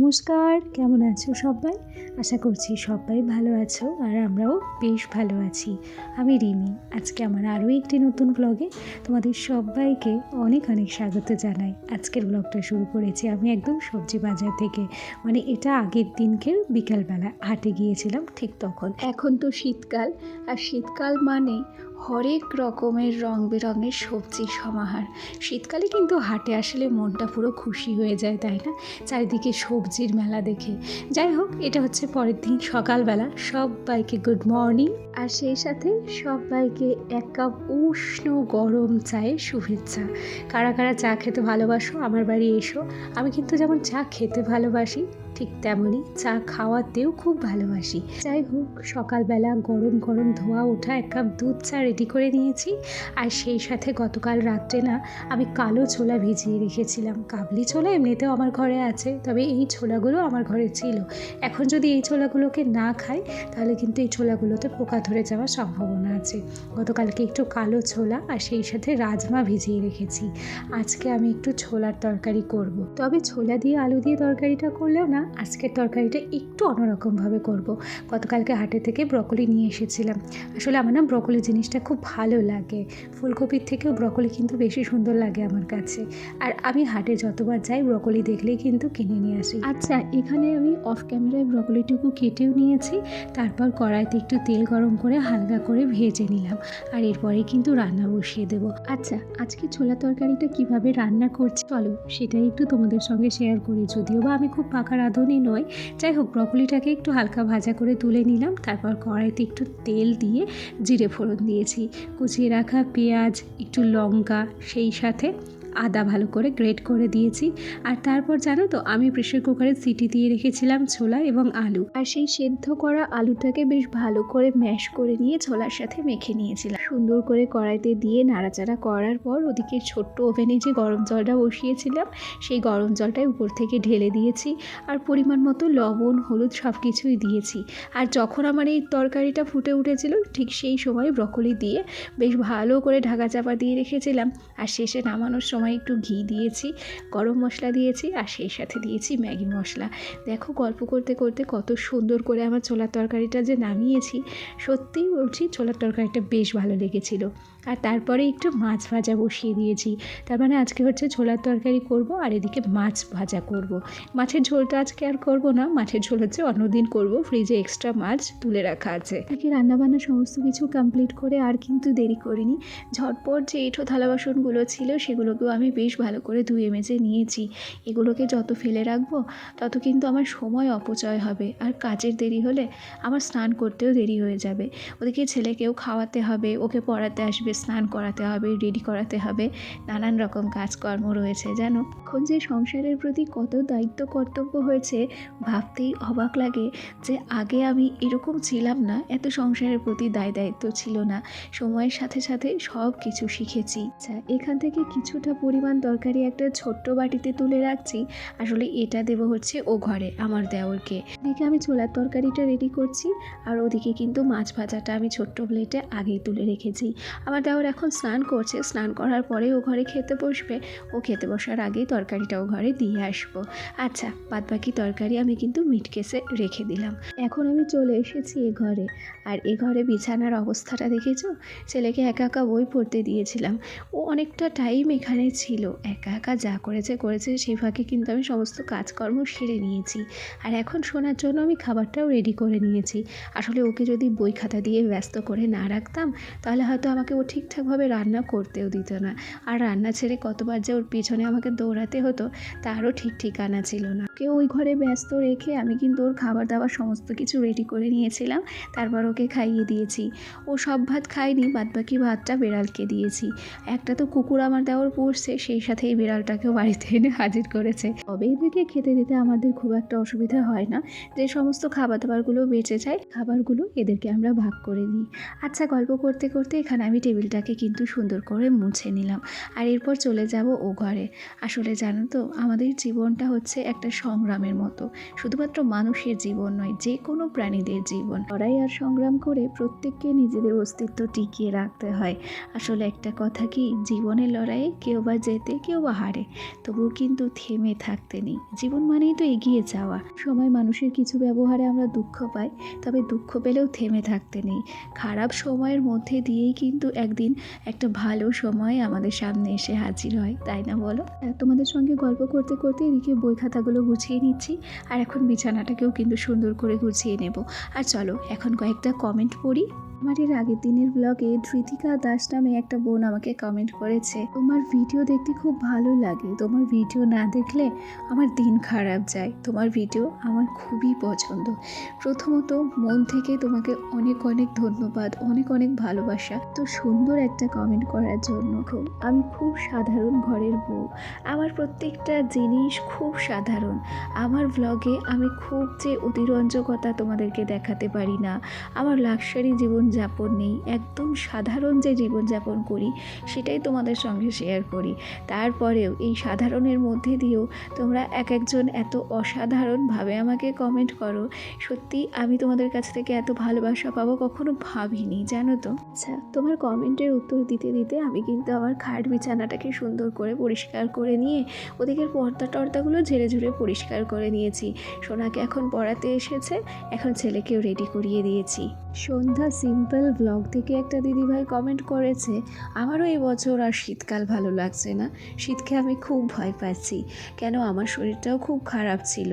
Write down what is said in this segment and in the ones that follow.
নমস্কার, কেমন আছো সবাই? আশা করছি সবাই ভালো আছো আর আমরাও বেশ ভালো আছি। আমি রিমি। আজকে আমার আরও একটি নতুন ব্লগে তোমাদের সবাইকে অনেক অনেক স্বাগত জানাই। আজকের ব্লগটা শুরু করেছি আমি একদম সবজি বাজার থেকে, মানে এটা আগের দিনকের বিকালবেলা হাটে গিয়েছিলাম ঠিক তখন। এখন তো শীতকাল, আর শীতকাল মানে হরেক রকমের রং বেরঙের সবজির সমাহার। শীতকালে কিন্তু হাটে আসলে মনটা পুরো খুশি হয়ে যায়, তাই না? চারিদিকে সবজির মেলা দেখে। যাই হোক, এটা হচ্ছে পরের দিন সকালবেলা। সবাইকে গুড মর্নিং, আর সেই সাথে সবাইকে এক কাপ উষ্ণ গরম চায়ের শুভেচ্ছা। কারা কারা চা খেতে ভালোবাসো আমার বাড়ি এসো। আমি কিন্তু যেমন চা খেতে ভালোবাসি, ঠিক তেমনই চা খাওয়াতেও খুব ভালোবাসি। যাই হোক, সকালবেলা গরম গরম ধোয়া ওঠা এক কাপ দুধ চা রেডি করে নিয়েছি। আর সেই সাথে গতকাল রাত্রে না আমি কালো ছোলা ভিজিয়ে রেখেছিলাম। কাবলি ছোলা এমনিতেও আমার ঘরে আছে, তবে এই ছোলাগুলো আমার ঘরে ছিল। এখন যদি এই ছোলাগুলোকে না খাই তাহলে কিন্তু এই ছোলাগুলোতে পোকা ধরে যাওয়ার সম্ভাবনা আছে। গতকালকে একটু কালো ছোলা আর সেই সাথে রাজমা ভিজিয়ে রেখেছি। আজকে আমি একটু ছোলার তরকারি করব। তবে ছোলা দিয়ে আলু দিয়ে তরকারিটা করলেও না, আজকের তরকারিটা একটু অন্যরকমভাবে করব। গতকালকে হাটে থেকে ব্রকলি নিয়ে এসেছিলাম। আসলে আমার না ব্রকলি জিনিসটা খুব ভালো লাগে। ফুলকপির থেকেও ব্রকলি কিন্তু বেশি সুন্দর লাগে আমার কাছে। আর আমি হাটে যতবার যাই ব্রকলি দেখলেই কিন্তু কিনে নিয়ে আসি। আচ্ছা, এখানে আমি অফ ক্যামেরায় ব্রকলিটুকু কেটেও নিয়েছি। তারপর কড়াইতে একটু তেল গরম করে হালকা করে ভেজে নিলাম। আর এরপরে কিন্তু রান্না বসিয়ে দেবো। আচ্ছা, আজকে ছোলা তরকারিটা কিভাবে রান্না করছি চলো সেটাই একটু তোমাদের সঙ্গে শেয়ার করি। যদিও বা আমি খুব পাকা রাঁধুনি নই। যাই হোক, ব্রকলিটাকে একটু হালকা ভাজা করে তুলে নিলাম। তারপর কড়াইতে একটু তেল দিয়ে জিরে ফোড়ন দিয়েছি, কুচিয়ে রাখা পেঁয়াজ, একটু লঙ্কা, সেই সাথে আদা ভালো করে গ্রেট করে দিয়েছি। আর তারপর জানো তো, আমি প্রেসার কুকারে সিটি দিয়ে রেখেছিলাম ছোলা এবং আলু। আর সেই সেদ্ধ করা আলুটাকে বেশ ভালো করে ম্যাশ করে নিয়ে ছোলার সাথে মেখে নিয়েছিলাম। সুন্দর করে কড়াইতে দিয়ে নাড়াচাড়া করার পর ওদিকে ছোট্ট ওভেনে যে গরম জলটা বসিয়েছিলাম সেই গরম জলটাই উপর থেকে ঢেলে দিয়েছি। আর পরিমাণ মতো লবণ, হলুদ সব কিছুই দিয়েছি। আর যখন আমার এই তরকারিটা ফুটে উঠেছিল ঠিক সেই সময় ব্রকলি দিয়ে বেশ ভালো করে ঢাকা চাপা দিয়ে রেখেছিলাম। আর শেষে নামানোর সময় একটু ঘি দিয়েছি, গরম মশলা দিয়েছি, আর সেই সাথে দিয়েছি ম্যাগি মশলা। দেখো, গল্প করতে করতে কত সুন্দর করে আমার ছোলার তরকারিটা যে নামিয়েছি। সত্যিই বলছি, ছোলার তরকারিটা বেশ ভালো লেগেছিল। আর তারপরে একটু মাছ ভাজা বসিয়ে দিয়েছি। তার মানে আজকে হচ্ছে ছোলার তরকারি করব, আর এদিকে মাছ ভাজা করব। মাছের ঝোলটা আজকে আর করব না, মাছের ঝোল হচ্ছে অন্যদিন করব। ফ্রিজে এক্সট্রা মাছ তুলে রাখা আছে। এদিকে রান্নাবান্না সমস্ত কিছু কমপ্লিট করে আর কিন্তু দেরি করিনি। ঝটপট যে এঁঠো থালা বাসনগুলো ছিল সেগুলোকেও আমি বেশ ভালো করে ধুয়ে মেজে নিয়েছি। এগুলোকে যত ফেলে রাখবো তত কিন্তু আমার সময় অপচয় হবে, আর কাজের দেরি হলে আমার স্নান করতেও দেরি হয়ে যাবে। ওদিকে ছেলেকেও খাওয়াতে হবে, ওকে পড়াতে আসবে, স্নান করাতে হবে, রেডি করাতে হবে, নানান রকম কাজকর্ম রয়েছে জানো। এখন যে সংসারের প্রতি কত দায়িত্ব কর্তব্য হয়েছে ভাবতেই অবাক লাগে যে আগে আমি এরকম ছিলাম না, এত সংসারের প্রতি দায়িত্ব ছিল না। সময়ের সাথে সাথে সব কিছু শিখেছি। আচ্ছা, এখান থেকে কিছুটা পরিমাণ তরকারি একটা ছোট্ট বাটিতে তুলে রাখছি। আসলে এটা দেবো হচ্ছে ও ঘরে আমার দেওরকে। এদিকে আমি ছোলার তরকারিটা রেডি করছি, আর ওদিকে কিন্তু মাছ ভাজাটা আমি ছোট্ট প্লেটে আগেই তুলে রেখেছি। আমার দেওর এখন স্নান করছে, স্নান করার পরে ও ঘরে খেতে বসবে। ও খেতে বসার আগেই তরকারিটাও ঘরে দিয়ে আসবো। আচ্ছা, বাদবাকি তরকারি আমি কিন্তু মিটকেসে রেখে দিলাম। এখন আমি চলে এসেছি এ ঘরে। আর এ ঘরে বিছানার অবস্থাটা দেখেছো? ছেলেকে একা একা বই পড়তে দিয়েছিলাম। ও অনেকটা টাইম এখানে ছিল, একা একা যা করেছে সেই ফাঁকে কিন্তু আমি সমস্ত কাজকর্ম সেরে নিয়েছি। আর এখন শোনার জন্য আমি খাবারটাও রেডি করে নিয়েছি। আসলে ওকে যদি বই খাতা দিয়ে ব্যস্ত করে না রাখতাম তাহলে হয়তো আমাকে ও ঠিকঠাকভাবে রান্না করতেও দিত না। আর রান্না ছেড়ে কতবার যে ওর পিছনে আমাকে দৌড়াতে হতো তারও ঠিক ঠিকানা ছিল না। ওকে ওই ঘরে ব্যস্ত রেখে আমি কিন্তু ওর খাবার দাবার সমস্ত কিছু রেডি করে নিয়েছিলাম। তারপর ওকে খাইয়ে দিয়েছি। ও সব ভাত খায়নি, বাদবাকি ভাতটা বেড়ালকে দিয়েছি। একটা তো কুকুর আমার দেওয়ার পড়ছে, সেই সাথে এই বিড়ালটাকেও বাড়িতে এনে হাজির করেছে। তবে এদেরকে খেতে দিতে আমাদের খুব একটা অসুবিধা হয় না। যে সমস্ত খাবার দাবারগুলো বেঁচে যায় খাবারগুলো এদেরকে আমরা ভাগ করে দিই। আচ্ছা, গল্প করতে করতে এখানে আমি টেবিল টেবিলটাকে কিন্তু সুন্দর করে মুছে নিলাম। আর এরপর চলে যাব ও ঘরে। আসলে জানো তো, আমাদের জীবনটা হচ্ছে একটা সংগ্রামের মতো। শুধুমাত্র মানুষের জীবন নয়, যে কোনো প্রাণীদের জীবন। লড়াই আর সংগ্রাম করে প্রত্যেককে নিজেদের অস্তিত্ব টিকিয়ে রাখতে হয়। আসলে একটা কথা কি, জীবনের লড়াইয়ে কেউ বা জেতে কেউ বা হারে, তবুও কিন্তু থেমে থাকতে নেই। জীবন মানেই তো এগিয়ে যাওয়া। সময় মানুষের কিছু ব্যবহারে আমরা দুঃখ পাই, তবে দুঃখ পেলেও থেমে থাকতে নেই। খারাপ সময়ের মধ্যে দিয়েই কিন্তু একদিন একটা ভালো সময় আমাদের সামনে এসে হাজির হয়, তাই না বলো? তোমাদের সঙ্গে গল্প করতে করতে এদিকে বই খাতাগুলো গুছিয়ে নিচ্ছি, আর এখন বিছানাটাকেও কিন্তু সুন্দর করে গুছিয়ে নেব। আর চলো এখন কয়েকটা কমেন্ট পড়ি। আমার এর আগের দিনের ব্লগে ধৃতিকা দাস নামে একটা বোন আমাকে কমেন্ট করেছে, তোমার ভিডিও দেখতে খুব ভালো লাগে, তোমার ভিডিও না দেখলে আমার দিন খারাপ যায়, তোমার ভিডিও আমার খুবই পছন্দ। প্রথমত মন থেকে তোমাকে অনেক অনেক ধন্যবাদ, অনেক অনেক ভালোবাসা তো সুন্দর একটা কমেন্ট করার জন্য। আমি খুব সাধারণ ঘরের বউ, আমার প্রত্যেকটা জিনিস খুব সাধারণ। আমার ব্লগে আমি খুব যে অতিরঞ্জকতা তোমাদেরকে দেখাতে পারি না, আমার লাক্সারি জীবনযাপন নেই, একদম সাধারণ যে জীবনযাপন করি সেটাই তোমাদের সঙ্গে শেয়ার করি। তারপরেও এই সাধারণের মধ্যে দিয়েও তোমরা এক একজন এত অসাধারণভাবে আমাকে কমেন্ট করো। সত্যি আমি তোমাদের কাছ থেকে এত ভালোবাসা পাবো কখনো ভাবিনি, জানো তো। আচ্ছা, তোমার কমেন্টের উত্তর দিতে দিতে আমি কিন্তু আমার খাট বিছানাটাকে সুন্দর করে পরিষ্কার করে নিয়ে ওদিকের পর্দা টর্দাগুলো ঝেড়ে ঝুড়ে পরিষ্কার করে নিয়েছি। সোনাকে এখন পড়াতে এসেছে, এখন ছেলেকেও রেডি করিয়ে দিয়েছি। সন্ধ্যা সিম্পল ব্লগ থেকে একটা দিদিভাই কমেন্ট করেছে, আমারও এই বছর আর শীতকাল ভালো লাগছে না, শীতকে আমি খুব ভয় পাচ্ছি, কেন আমার শরীরটাও খুব খারাপ ছিল,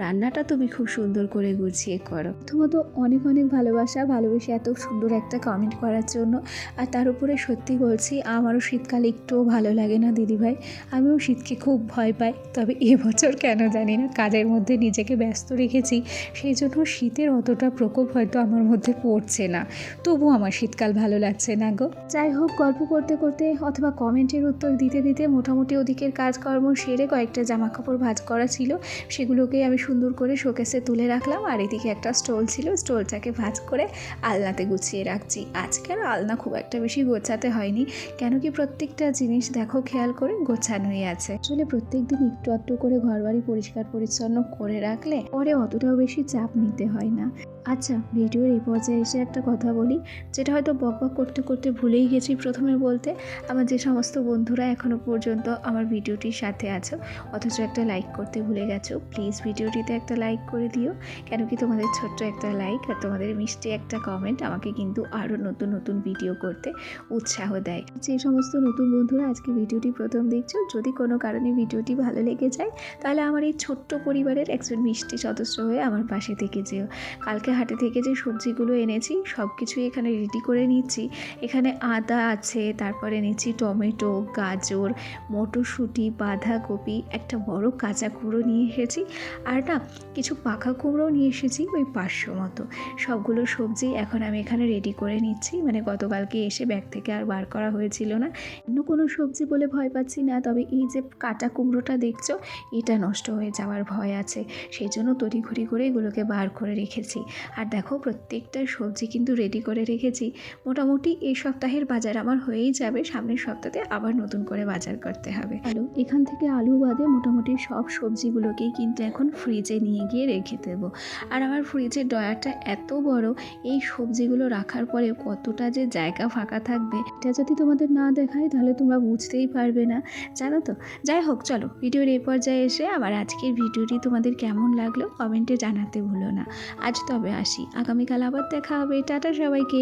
রান্নাটা তুমি খুব সুন্দর করে গুছিয়ে করো। প্রথমত অনেক অনেক ভালোবেসে এত সুন্দর একটা কমেন্ট করার জন্য। আর তার উপরে সত্যি বলছি, আমারও শীতকাল একটুও ভালো লাগে না দিদিভাই, আমিও শীতকে খুব ভয় পাই। তবে এবছর কেন জানি না কাজের মধ্যে নিজেকে ব্যস্ত রেখেছি, সেই জন্য শীতের অতটা প্রকোপ হয়তো আমার মধ্যে পড়ছে না, তবু আমার শীতকাল ভালো লাগছে না গো। যাই হোক, গল্প করতে করতে অথবা কমেন্টের উত্তর দিতে দিতে মোটামুটি ওদিকের কাজকর্ম সেরে কয়েকটা জামা কাপড় ভাঁজ করা ছিল, সেগুলোকেই আমি সুন্দর করে শোকেসে তুলে রাখলাম। আর এদিকে একটা স্টোল ছিল, স্টোলটাকে ভাঁজ করে আলনাতে গুছিয়ে রাখছি। আজকে আর আলনা খুব একটা বেশি গোছাতে হয়নি, কেন কি প্রত্যেকটা জিনিস দেখো খেয়াল করে গোছানোই আছে। আসলে প্রত্যেক দিন একটু একটু করে ঘরবাড়ি পরিষ্কার পরিচ্ছন্ন করে রাখলে পরে অতটাও বেশি চাপ নিতে হয় না। আচ্ছা, ভিডিওর এই পর্যায়ে এসে একটা কথা বলি, যেটা হয়তো বকবক করতে করতে ভুলেই গেছি প্রথমে বলতে। আমার যে সমস্ত বন্ধুরা এখনও পর্যন্ত আমার ভিডিওটির সাথে আছো অথচ একটা লাইক করতে ভুলে গেছো, প্লিজ ভিডিওটিতে একটা লাইক করে দিও, কেন কি তোমাদের ছোট্ট একটা লাইক আর তোমাদের মিষ্টি একটা কমেন্ট আমাকে কিন্তু আরও নতুন নতুন ভিডিও করতে উৎসাহ দেয়। যে সমস্ত নতুন বন্ধুরা আজকে ভিডিওটি প্রথম দেখছো, যদি কোনো কারণে ভিডিওটি ভালো লেগে যায় তাহলে আমার এই ছোট্ট পরিবারের একজন মিষ্টি সদস্য হয়ে আমার পাশে থেকে যেও। কালকে হাটে থেকে যে সবজিগুলো এনেছি সব কিছুই এখানে রেডি করে নিচ্ছি। এখানে আদা আছে, তারপরে নিচ্ছি টমেটো, গাজর, মটরশুঁটি, বাঁধাকপি, একটা বড় কাঁচা কুমড়ো নিয়ে এসেছি, আর না কিছু পাকা কুমড়োও নিয়ে এসেছি ওই 500 মতো। সবগুলো সবজি এখন আমি এখানে রেডি করে নিচ্ছি, মানে গতকালকে এসে ব্যাগ থেকে আর বার করা হয়েছিল না। অন্য কোনো সবজি বলে ভয় পাচ্ছি না, তবে এই যে কাটা কুমড়োটা দেখছো এটা নষ্ট হয়ে যাওয়ার ভয় আছে, সেই জন্য তড়িঘড়ি করে এগুলোকে বার করে রেখেছি। আর দেখো প্রত্যেকটা সবজি কিন্তু রেডি করে রেখেছি। মোটামুটি এই সপ্তাহের বাজার আমার হয়েই যাবে, সামনের সপ্তাহে আবার নতুন করে বাজার করতে হবে। এখান থেকে আলু বাদে মোটামুটি সব সবজিগুলোকেই কিন্তু এখন ফ্রিজে নিয়ে গিয়ে রেখে দেবো। আর আমার ফ্রিজের ড্রয়ারটা এত বড়, এই সবজিগুলো রাখার পরে কতটা যে জায়গা ফাঁকা থাকবে এটা যদি তোমাদের না দেখায় তাহলে তোমরা বুঝতেই পারবে না, জানো তো। যাই হোক, চলো ভিডিওর এই পর্যায়ে এসে আমার আজকের ভিডিওটি তোমাদের কেমন লাগলো কমেন্টে জানাতে ভুলো না। আজ তবে আসি, আগামীকাল আবার দেখা হবে, টাটা সবাইকে।